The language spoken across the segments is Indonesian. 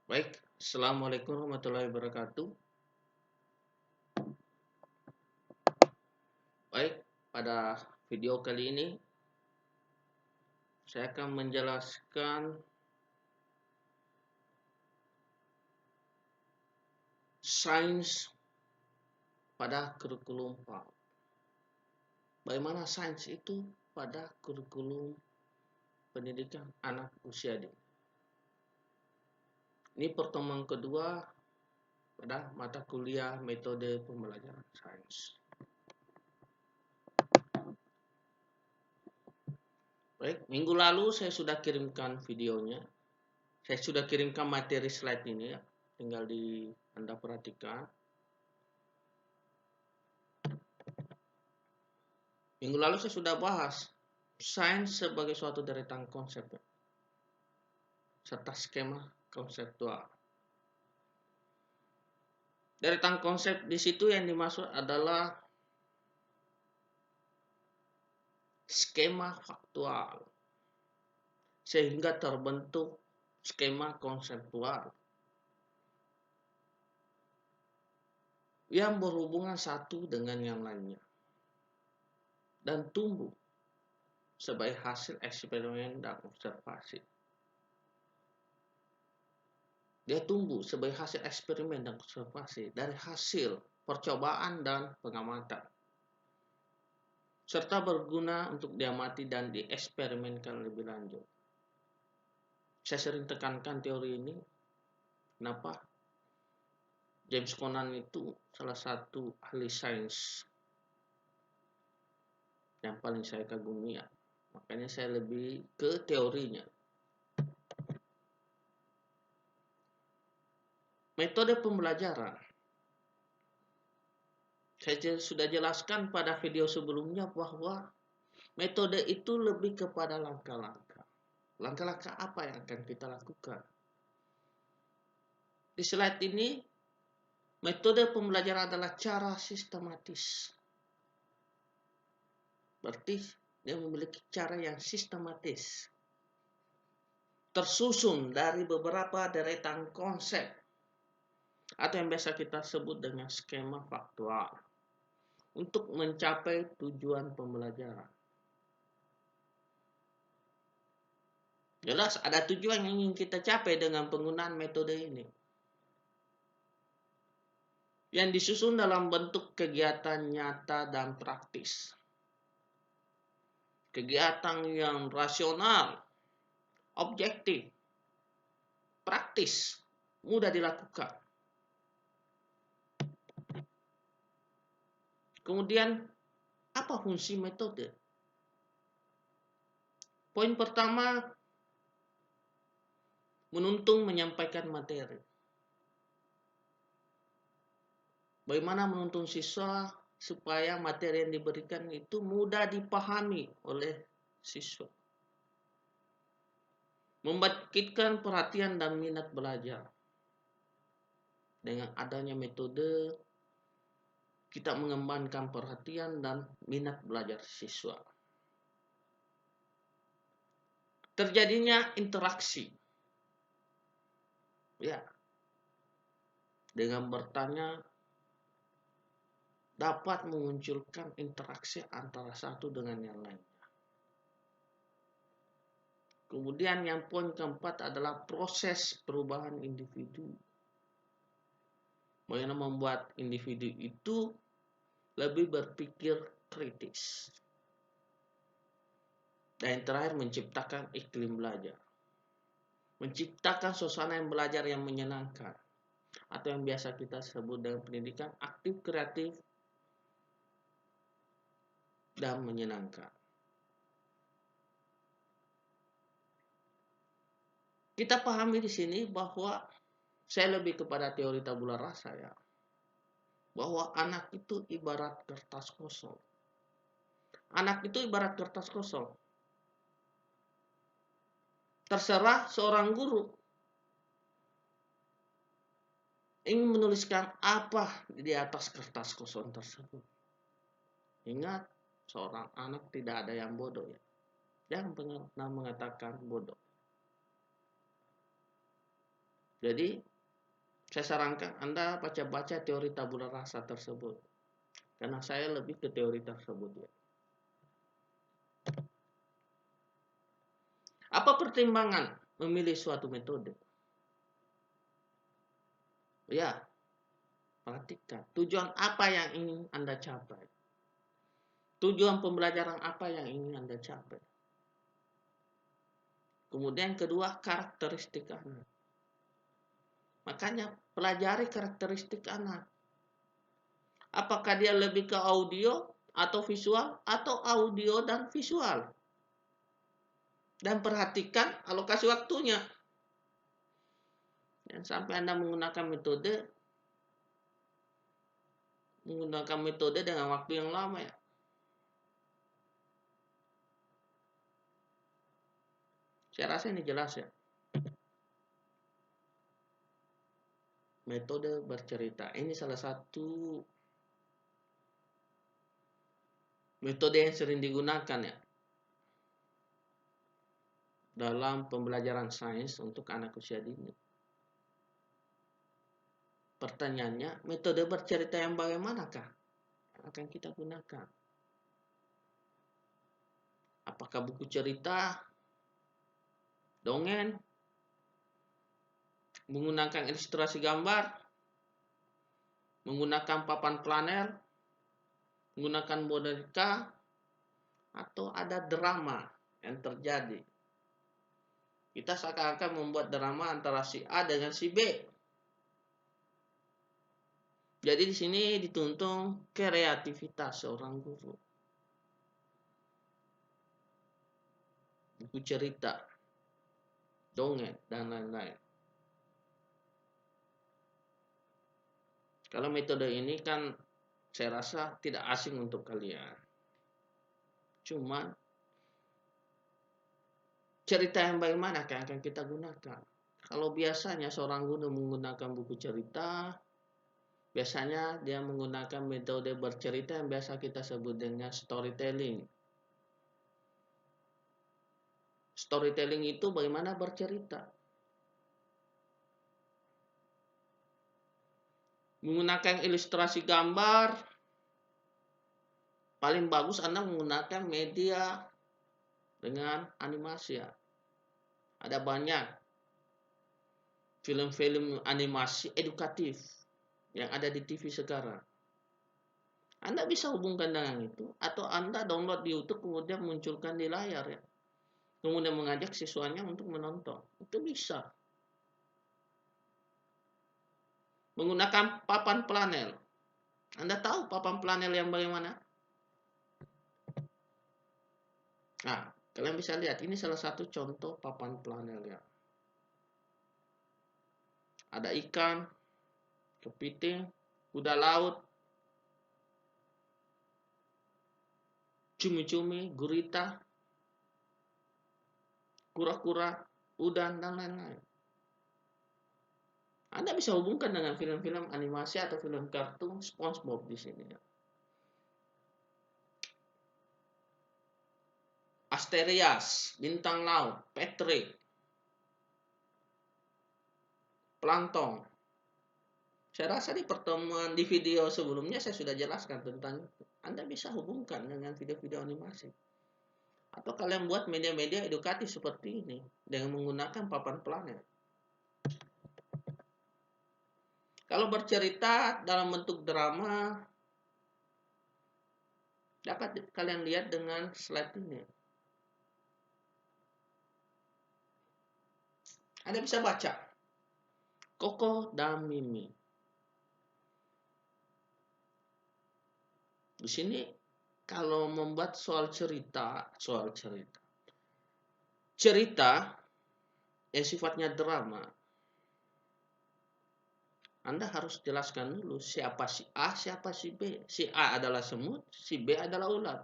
Baik, Assalamualaikum warahmatullahi wabarakatuh. Baik, pada video kali ini saya akan menjelaskan sains pada kurikulum PAUD. Bagaimana sains itu pada kurikulum pendidikan anak usia dini. Ini pertemuan kedua pada mata kuliah metode pembelajaran sains. Baik, minggu lalu saya sudah kirimkan videonya. Saya sudah kirimkan materi slide ini ya. Tinggal Anda perhatikan. Minggu lalu saya sudah bahas sains sebagai suatu deretan konsep serta skema konseptual. Deretan konsep di situ yang dimaksud adalah skema faktual sehingga terbentuk skema konseptual yang berhubungan satu dengan yang lainnya dan tumbuh sebagai hasil eksperimen dan observasi. Dia tumbuh sebagai hasil eksperimen dan observasi dari hasil percobaan dan pengamatan, serta berguna untuk diamati dan dieksperimenkan lebih lanjut. Saya sering tekankan teori ini. Kenapa? James Conan itu salah satu ahli sains yang paling saya kagumi ya. Makanya saya lebih ke teorinya. Metode pembelajaran. Saya sudah jelaskan pada video sebelumnya bahwa metode itu lebih kepada langkah-langkah. Langkah-langkah apa yang akan kita lakukan? Di slide ini, metode pembelajaran adalah cara sistematis. Berarti dia memiliki cara yang sistematis. Tersusun dari beberapa deretan konsep atau yang biasa kita sebut dengan skema faktual untuk mencapai tujuan pembelajaran. Jelas ada tujuan yang ingin kita capai dengan penggunaan metode ini, yang disusun dalam bentuk kegiatan nyata dan praktis. Kegiatan yang rasional, objektif, praktis, mudah dilakukan. Kemudian, apa fungsi metode? Poin pertama, menuntun menyampaikan materi. Bagaimana menuntun siswa supaya materi yang diberikan itu mudah dipahami oleh siswa. Membangkitkan perhatian dan minat belajar. Dengan adanya metode, kita mengembangkan perhatian dan minat belajar siswa. Terjadinya interaksi. Ya. Dengan bertanya dapat memunculkan interaksi antara satu dengan yang lainnya. Kemudian yang poin keempat adalah proses perubahan individu. Bagaimana membuat individu itu lebih berpikir kritis. Dan yang terakhir, menciptakan iklim belajar. Menciptakan suasana yang belajar yang menyenangkan. Atau yang biasa kita sebut dengan pendidikan aktif, kreatif, dan menyenangkan. Kita pahami di sini bahwa saya lebih kepada teori tabula rasa ya. Bahwa anak itu ibarat kertas kosong. Anak itu ibarat kertas kosong. Terserah seorang guru ingin menuliskan apa di atas kertas kosong tersebut. Ingat, seorang anak tidak ada yang bodoh ya. Jangan pernah mengatakan bodoh. Jadi saya sarankan Anda baca-baca teori tabula rasa tersebut. Karena saya lebih ke teori tersebut ya. Apa pertimbangan memilih suatu metode? Ya, perhatikan. Tujuan apa yang ingin Anda capai? Tujuan pembelajaran apa yang ingin Anda capai? Kemudian kedua, karakteristik anak. Makanya pelajari karakteristik anak. Apakah dia lebih ke audio atau visual atau audio dan visual? Dan perhatikan alokasi waktunya. Dan sampai Anda menggunakan metode dengan waktu yang lama ya. Saya rasa ini jelas ya. Metode bercerita. Ini salah satu metode yang sering digunakan ya dalam pembelajaran sains untuk anak usia dini. Pertanyaannya, metode bercerita yang bagaimanakah yang akan kita gunakan? Apakah buku cerita, dongeng, menggunakan ilustrasi gambar, menggunakan papan planner, menggunakan boneka, atau ada drama yang terjadi? Kita seakan-akan membuat drama antara si A dengan si B. Jadi di sini dituntut kreativitas seorang guru. Buku cerita, dongeng, dan lain-lain. Kalau metode ini kan saya rasa tidak asing untuk kalian. Cuman cerita yang bagaimana yang akan kita gunakan? Kalau biasanya seorang guru menggunakan buku cerita, biasanya dia menggunakan metode bercerita yang biasa kita sebut dengan storytelling. Storytelling itu bagaimana bercerita. Menggunakan ilustrasi gambar, paling bagus Anda menggunakan media dengan animasi ya. Ada banyak film-film animasi edukatif yang ada di TV sekarang. Anda bisa hubungkan dengan itu, atau Anda download di YouTube kemudian munculkan di layar ya. Kemudian mengajak siswanya untuk menonton. Itu bisa. Menggunakan papan planel. Anda tahu papan planel yang bagaimana? Nah, kalian bisa lihat ini salah satu contoh papan planel ya. Ada ikan, kepiting, kuda laut, cumi-cumi, gurita, kura-kura, udang, dan lain-lain. Anda bisa hubungkan dengan film-film animasi atau film kartun SpongeBob di sini. Asterias, bintang laut, Patrick, plankton. Saya rasa di pertemuan di video sebelumnya saya sudah jelaskan tentang itu. Anda bisa hubungkan dengan video-video animasi. Atau kalian buat media-media edukatif seperti ini dengan menggunakan papan planet. Kalau bercerita dalam bentuk drama, dapat kalian lihat dengan slide ini. Anda bisa baca Koko dan Mimi. Di sini kalau membuat cerita yang sifatnya drama, Anda harus jelaskan dulu siapa si A, siapa si B. Si A adalah semut, si B adalah ulat.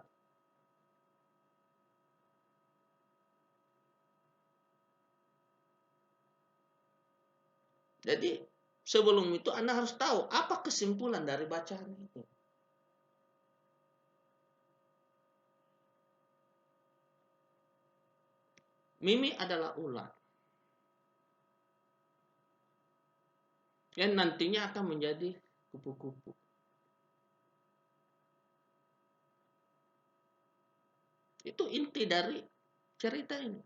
Jadi sebelum itu Anda harus tahu apa kesimpulan dari bacaan itu. Mimi adalah ulat. yang nantinya akan menjadi kupu-kupu. Itu inti dari cerita ini.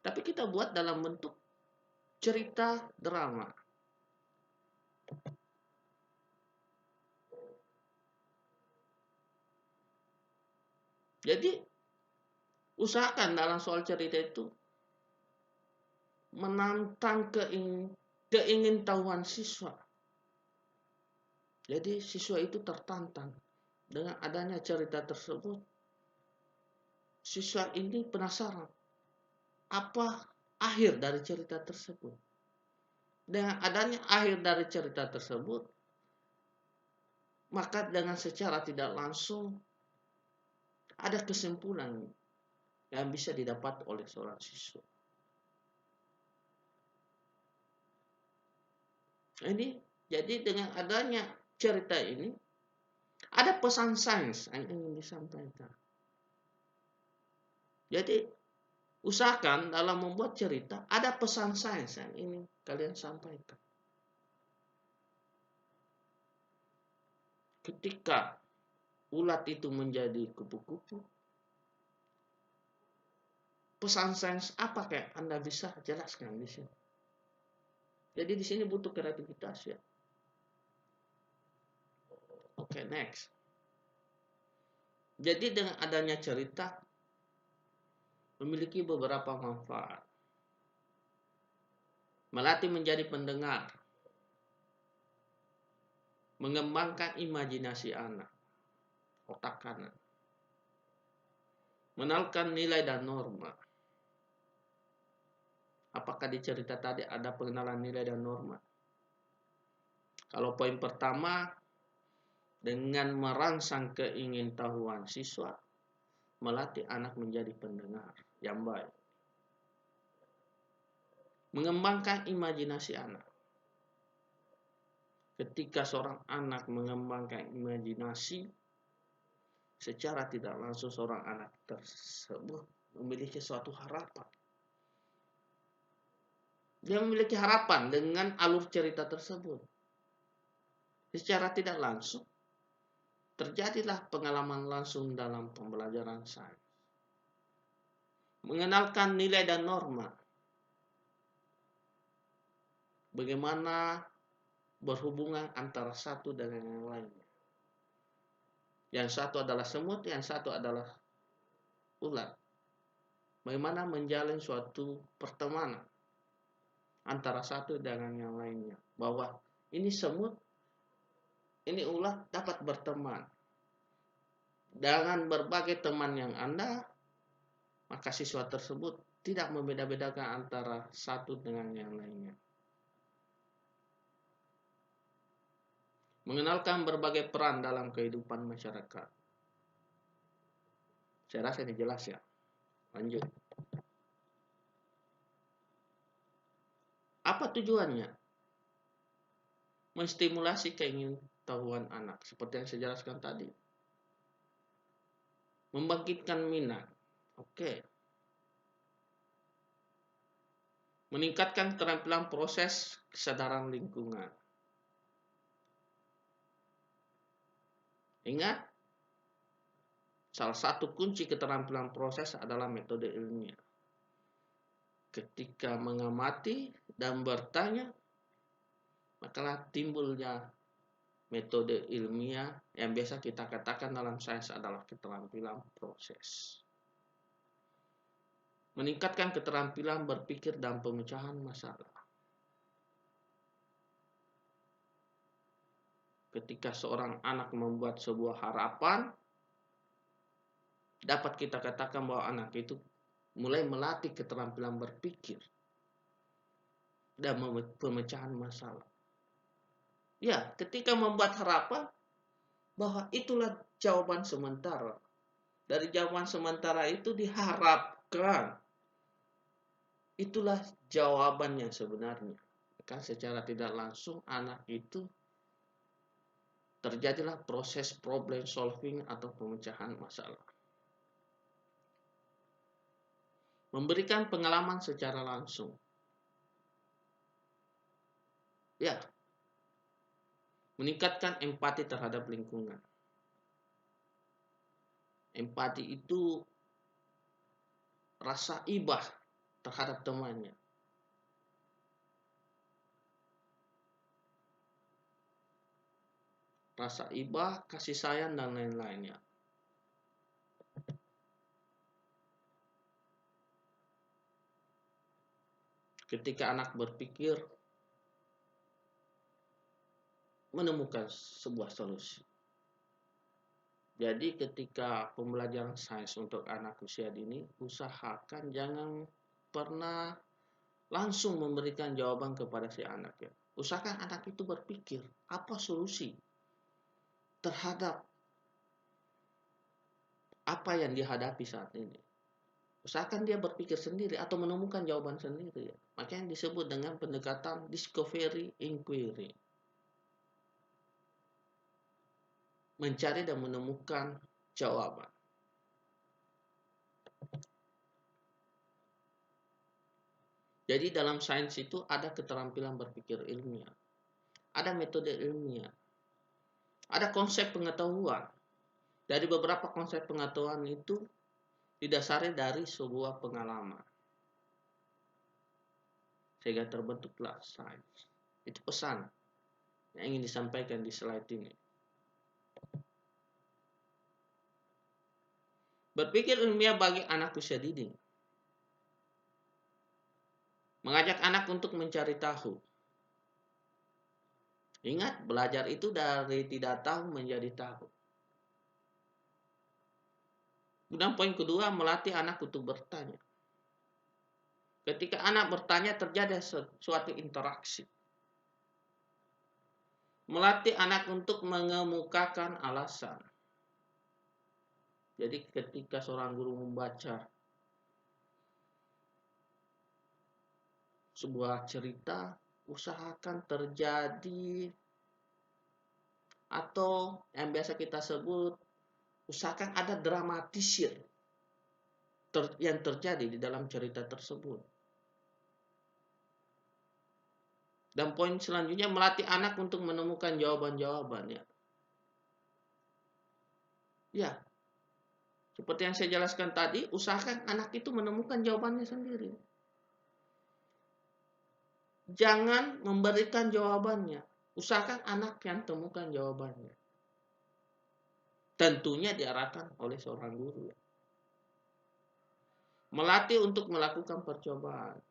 Tapi kita buat dalam bentuk cerita drama. Jadi usahakan dalam soal cerita itu menantang keingintahuan siswa. Jadi siswa itu tertantang dengan adanya cerita tersebut. Siswa ini penasaran apa akhir dari cerita tersebut. Dengan adanya akhir dari cerita tersebut, maka dengan secara tidak langsung ada kesimpulan yang bisa didapat oleh seorang siswa. Ini jadi dengan adanya cerita ini ada pesan sains yang ingin disampaikan. Jadi usahakan dalam membuat cerita ada pesan sains yang ingin kalian sampaikan. Ketika ulat itu menjadi kupu-kupu, pesan sains apa kayak Anda bisa jelaskan di sini? Jadi di sini butuh kreativitas ya. Oke, next. Jadi dengan adanya cerita memiliki beberapa manfaat. Melatih menjadi pendengar. Mengembangkan imajinasi anak. Otak kanan. Mengenalkan nilai dan norma. Apakah di cerita tadi ada pengenalan nilai dan norma? Kalau poin pertama, dengan merangsang keingintahuan siswa, melatih anak menjadi pendengar yang baik. Mengembangkan imajinasi anak. Ketika seorang anak mengembangkan imajinasi, secara tidak langsung seorang anak tersebut memiliki suatu harapan. Dia memiliki harapan dengan alur cerita tersebut. Secara tidak langsung, terjadilah pengalaman langsung dalam pembelajaran sains. Mengenalkan nilai dan norma. Bagaimana berhubungan antara satu dengan yang lainnya. Yang satu adalah semut, yang satu adalah ulat. Bagaimana menjalin suatu pertemanan antara satu dengan yang lainnya. Bahwa ini semut, ini ulat dapat berteman. Dengan berbagai teman yang Anda, maka siswa tersebut tidak membeda-bedakan antara satu dengan yang lainnya. Mengenalkan berbagai peran dalam kehidupan masyarakat. Saya rasa ini jelas ya. Lanjut. Apa tujuannya? Menstimulasi keingintahuan anak. Seperti yang saya jelaskan tadi. Membangkitkan minat. Oke. Meningkatkan keterampilan proses kesadaran lingkungan. Ingat, salah satu kunci keterampilan proses adalah metode ilmiah. Ketika mengamati dan bertanya, maka timbulnya metode ilmiah yang biasa kita katakan dalam sains adalah keterampilan proses. Meningkatkan keterampilan berpikir dan pemecahan masalah. Ketika seorang anak membuat sebuah harapan, dapat kita katakan bahwa anak itu mulai melatih keterampilan berpikir dan pemecahan masalah. Ya, ketika membuat harapan bahwa itulah jawaban sementara. Dari jawaban sementara itu diharapkan itulah jawaban yang sebenarnya. Kan secara tidak langsung anak itu terjadilah proses problem solving atau pemecahan masalah. Memberikan pengalaman secara langsung. Ya, meningkatkan empati terhadap lingkungan. Empati itu rasa ibah terhadap temannya. Rasa ibah, kasih sayang, dan lain-lainnya. Ketika anak berpikir, menemukan sebuah solusi. Jadi ketika pembelajaran sains untuk anak usia dini, usahakan jangan pernah langsung memberikan jawaban kepada si anak ya. Usahakan anak itu berpikir apa solusi terhadap apa yang dihadapi saat ini. Usahakan dia berpikir sendiri atau menemukan jawaban sendiri ya. Makanya disebut dengan pendekatan discovery inquiry. Mencari dan menemukan jawaban. Jadi dalam sains itu ada keterampilan berpikir ilmiah, ada metode ilmiah, ada konsep pengetahuan. Dari beberapa konsep pengetahuan itu didasari dari sebuah pengalaman. Sehingga terbentuklah sains. Itu pesan yang ingin disampaikan di slide ini. Berpikir ilmiah bagi anak usia dini. Mengajak anak untuk mencari tahu. Ingat, belajar itu dari tidak tahu menjadi tahu. Dan poin kedua, melatih anak untuk bertanya. Ketika anak bertanya, terjadi suatu interaksi. Melatih anak untuk mengemukakan alasan. Jadi ketika seorang guru membaca sebuah cerita, usahakan terjadi atau yang biasa kita sebut, usahakan ada dramatisir yang terjadi di dalam cerita tersebut. Dan poin selanjutnya, melatih anak untuk menemukan jawaban-jawabannya. Ya, seperti yang saya jelaskan tadi, usahakan anak itu menemukan jawabannya sendiri. Jangan memberikan jawabannya. Usahakan anak yang temukan jawabannya. Tentunya diarahkan oleh seorang guru. Melatih untuk melakukan percobaan.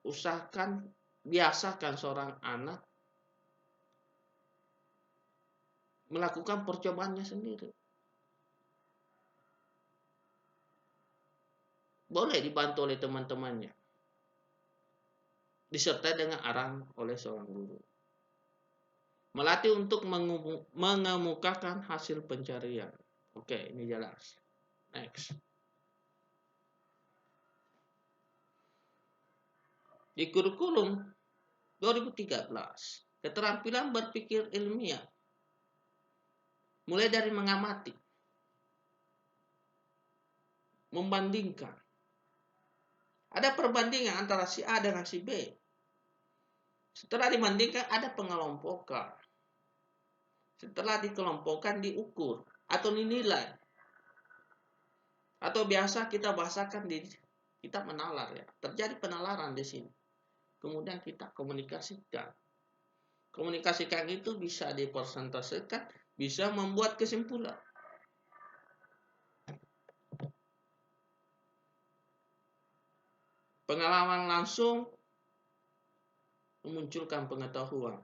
Usahakan, biasakan seorang anak melakukan percobaannya sendiri. Boleh dibantu oleh teman-temannya. Disertai dengan arahan oleh seorang guru. Melatih untuk mengemukakan hasil pencarian. Oke, ini jelas. Next. Di kurikulum 2013, keterampilan berpikir ilmiah. Mulai dari mengamati, membandingkan. Ada perbandingan antara si A dengan si B. Setelah dibandingkan, ada pengelompokan. Setelah dikelompokkan, diukur atau dinilai. Atau biasa kita bahasakan kita menalar ya. Terjadi penalaran di sini. Kemudian kita komunikasikan. Komunikasikan itu bisa dipresentasikan, bisa membuat kesimpulan. Pengalaman langsung memunculkan pengetahuan.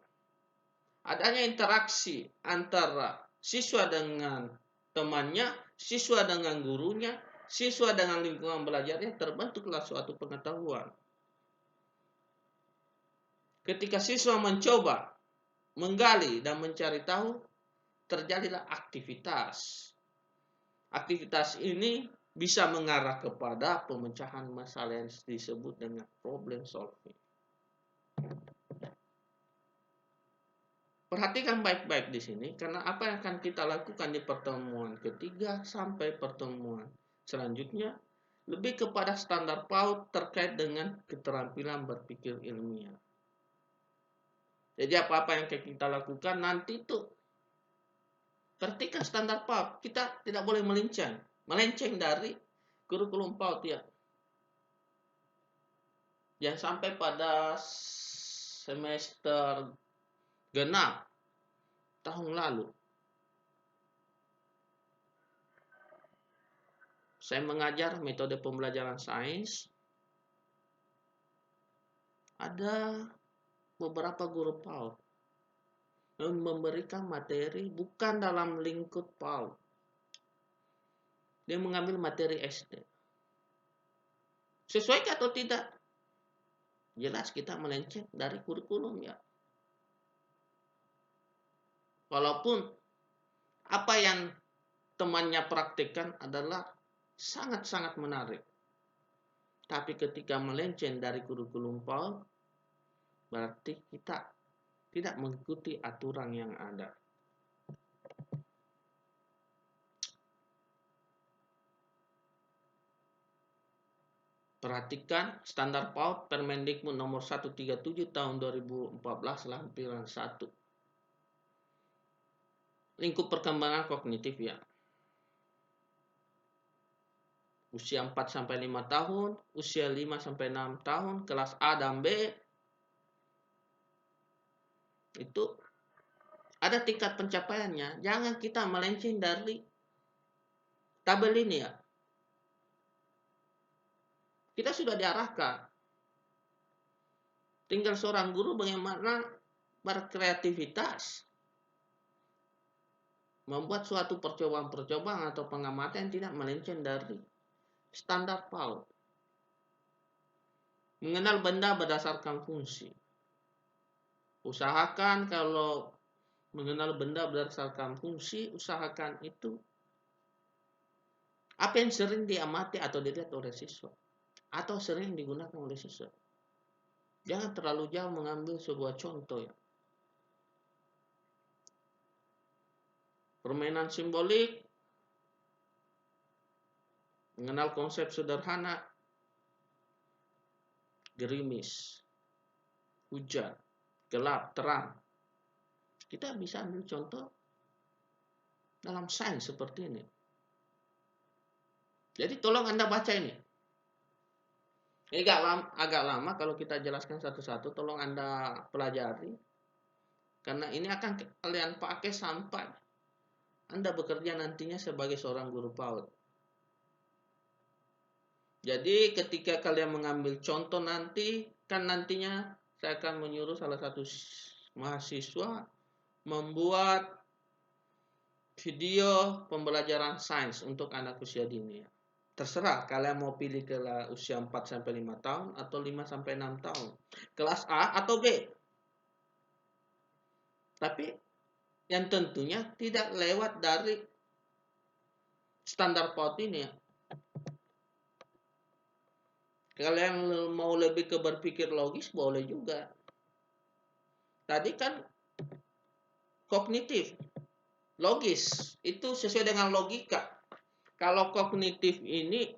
Adanya interaksi antara siswa dengan temannya, siswa dengan gurunya, siswa dengan lingkungan belajarnya, terbentuklah suatu pengetahuan. Ketika siswa mencoba, menggali dan mencari tahu, terjadilah aktivitas. Aktivitas ini bisa mengarah kepada pemecahan masalah yang disebut dengan problem solving. Perhatikan baik-baik di sini, karena apa yang akan kita lakukan di pertemuan ketiga sampai pertemuan selanjutnya lebih kepada standar PAUD terkait dengan keterampilan berpikir ilmiah. Jadi apa-apa yang kita lakukan nanti tuh perhatikan standar PAUD. Kita tidak boleh melenceng dari kurikulum PAUD ya. Jangan sampai pada semester genap tahun lalu saya mengajar metode pembelajaran sains, ada beberapa guru PAUD yang memberikan materi bukan dalam lingkup PAUD. Dia mengambil materi SD. Sesuai atau tidak? Jelas kita melenceng dari kurikulum ya. Walaupun apa yang temannya praktikkan adalah sangat-sangat menarik. Tapi ketika melenceng dari kurikulum PAUD, berarti kita tidak mengikuti aturan yang ada. Perhatikan standar PAUD Permendikbud nomor 137 tahun 2014 lampiran 1. Lingkup perkembangan kognitif ya. Usia 4-5 tahun, usia 5-6 tahun, kelas A dan B, itu ada tingkat pencapaiannya. Jangan kita melenceng dari tabel ini ya. Kita sudah diarahkan. Tinggal seorang guru bagaimana berkreativitas. Membuat suatu percobaan-percobaan atau pengamatan yang tidak melenceng dari standar PAUD. Mengenal benda berdasarkan fungsi. Usahakan kalau mengenal benda berdasarkan fungsi, usahakan itu apa yang sering diamati atau dilihat oleh siswa. Atau sering digunakan oleh siswa. Jangan terlalu jauh mengambil sebuah contoh ya. Permainan simbolik, mengenal konsep sederhana, gerimis, hujan, gelap, terang. Kita bisa ambil contoh dalam sains seperti ini. Jadi tolong Anda baca ini. Ini agak lama kalau kita jelaskan satu-satu, tolong Anda pelajari. Karena ini akan kalian pakai sampai Anda bekerja nantinya sebagai seorang guru PAUD. Jadi ketika kalian mengambil contoh nanti, kan nantinya saya akan menyuruh salah satu mahasiswa membuat video pembelajaran sains untuk anak usia dini. Terserah kalian mau pilih ke usia 4-5 tahun atau 5-6 tahun. Kelas A atau B. Tapi yang tentunya tidak lewat dari standar PAUD ini ya. Kalian mau lebih ke berpikir logis boleh juga. Tadi kan kognitif, logis, itu sesuai dengan logika. Kalau kognitif ini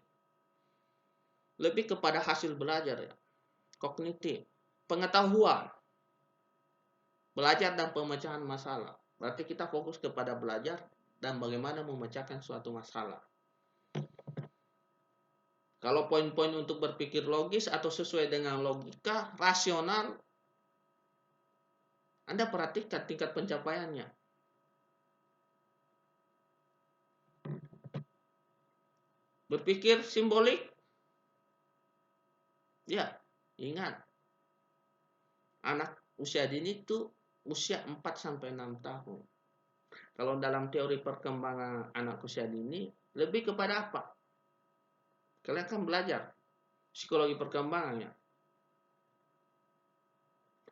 lebih kepada hasil belajar ya. Kognitif, pengetahuan, belajar dan pemecahan masalah. Berarti kita fokus kepada belajar dan bagaimana memecahkan suatu masalah. Kalau poin-poin untuk berpikir logis atau sesuai dengan logika, rasional, Anda perhatikan tingkat pencapaiannya. Berpikir simbolik, ya, ingat. Anak usia dini itu usia 4-6 tahun. Kalau dalam teori perkembangan anak usia dini, lebih kepada apa? Kalian akan belajar psikologi perkembangannya.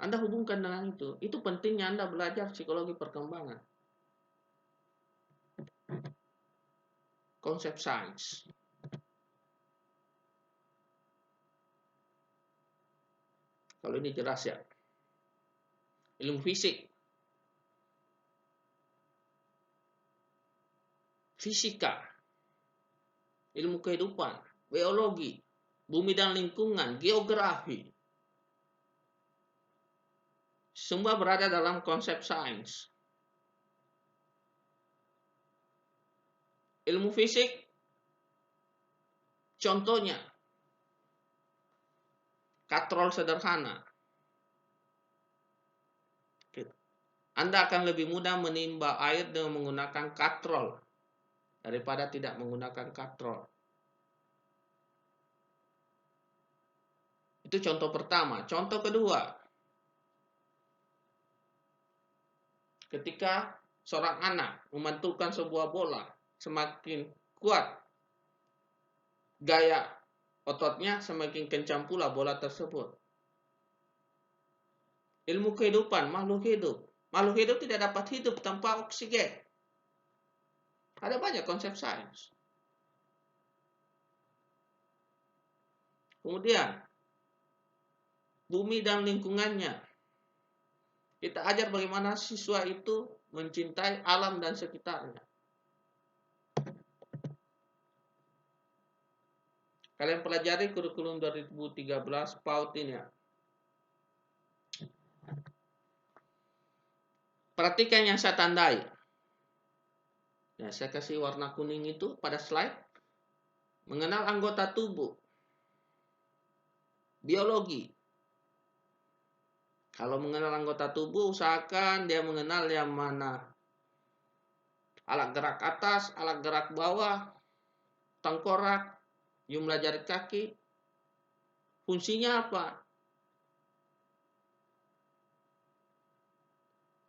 Anda hubungkan dengan itu. Itu pentingnya Anda belajar psikologi perkembangan. Konsep sains. Kalau ini jelas ya. Ilmu fisik. Fisika. Ilmu kehidupan. biologi, bumi dan lingkungan, geografi. Semua berada dalam konsep sains. Ilmu fisik, contohnya, katrol sederhana. Anda akan lebih mudah menimba air dengan menggunakan katrol daripada tidak menggunakan katrol. Itu contoh pertama. Contoh kedua, ketika seorang anak memantulkan sebuah bola, semakin kuat gaya ototnya, semakin kencang pula bola tersebut. Ilmu kehidupan makhluk hidup. Makhluk hidup tidak dapat hidup tanpa oksigen. Ada banyak konsep sains. Kemudian, bumi dan lingkungannya. Kita ajar bagaimana siswa itu mencintai alam dan sekitarnya. Kalian pelajari kurikulum 2013 PAUD ini ya. Perhatikan yang saya tandai. Ya, saya kasih warna kuning itu pada slide. Mengenal anggota tubuh. Biologi. Kalau mengenal anggota tubuh, usahakan dia mengenal yang mana alat gerak atas, alat gerak bawah, tengkorak, jumlah jari kaki. Fungsinya apa?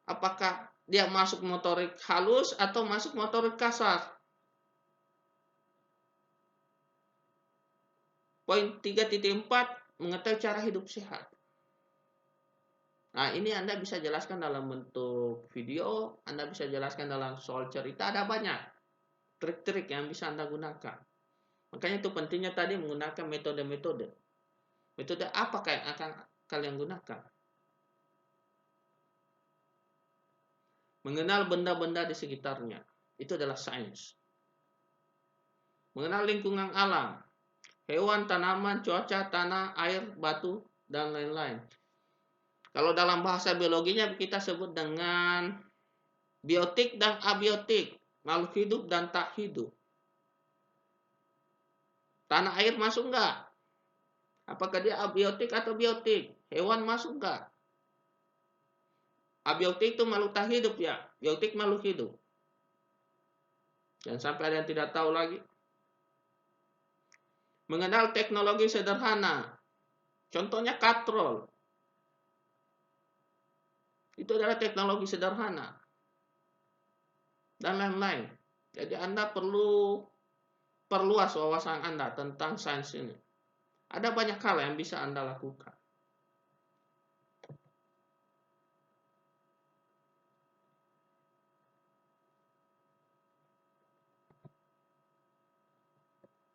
Apakah dia masuk motorik halus atau masuk motorik kasar? Poin 3.4, mengetahui cara hidup sehat. Nah, ini Anda bisa jelaskan dalam bentuk video, Anda bisa jelaskan dalam soal cerita, ada banyak trik-trik yang bisa Anda gunakan. Makanya itu pentingnya tadi menggunakan metode-metode. Metode apakah yang akan kalian gunakan? Mengenal benda-benda di sekitarnya. Itu adalah sains. Mengenal lingkungan alam. Hewan, tanaman, cuaca, tanah, air, batu, dan lain-lain. Kalau dalam bahasa biologinya kita sebut dengan biotik dan abiotik. Makhluk hidup dan tak hidup. Tanah air masuk enggak? Apakah dia abiotik atau biotik? Hewan masuk enggak? Abiotik itu makhluk tak hidup ya. Biotik makhluk hidup. Jangan sampai ada yang tidak tahu lagi. Mengenal teknologi sederhana. Contohnya katrol. Itu adalah teknologi sederhana. Dan lain-lain. Jadi Anda perlu perluas wawasan Anda tentang sains ini. Ada banyak hal yang bisa Anda lakukan.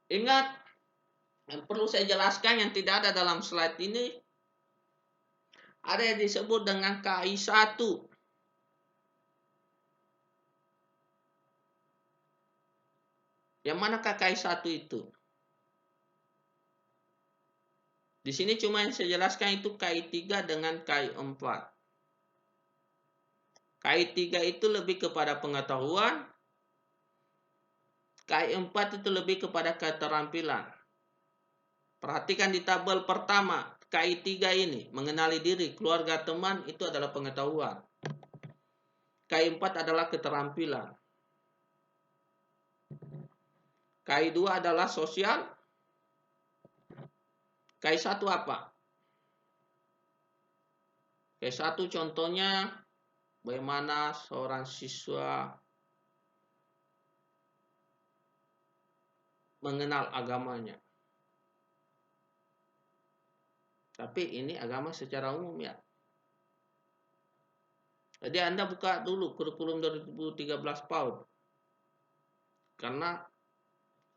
Ingat, yang perlu saya jelaskan yang tidak ada dalam slide ini, ada yang disebut dengan KI 1. Yang manakah KI 1 itu? Di sini cuma yang saya jelaskan itu KI 3 dengan KI 4. KI 3 itu lebih kepada pengetahuan, KI 4 itu lebih kepada keterampilan. Perhatikan di tabel pertama, KI 3 ini, mengenali diri, keluarga, teman, itu adalah pengetahuan. KI 4 adalah keterampilan. KI 2 adalah sosial. KI 1 apa? KI 1 contohnya, bagaimana seorang siswa mengenal agamanya. Tapi ini agama secara umum ya. Jadi Anda buka dulu kurikulum 2013 PAUD. Karena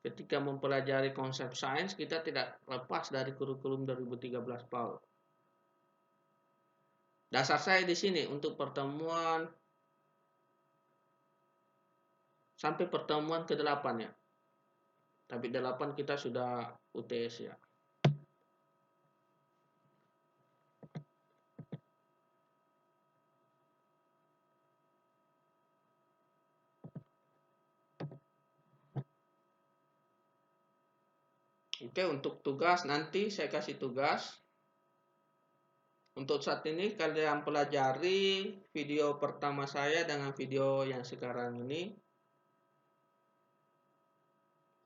ketika mempelajari konsep sains, kita tidak lepas dari kurikulum 2013 PAUD. Dasar saya di sini untuk pertemuan sampai pertemuan ke-8 ya. Tapi 8 kita sudah UTS ya. Oke, untuk tugas nanti saya kasih tugas. Untuk saat ini kalian pelajari video pertama saya dengan video yang sekarang ini.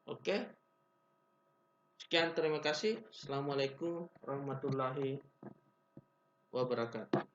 Oke. Sekian, terima kasih. Assalamualaikum warahmatullahi wabarakatuh.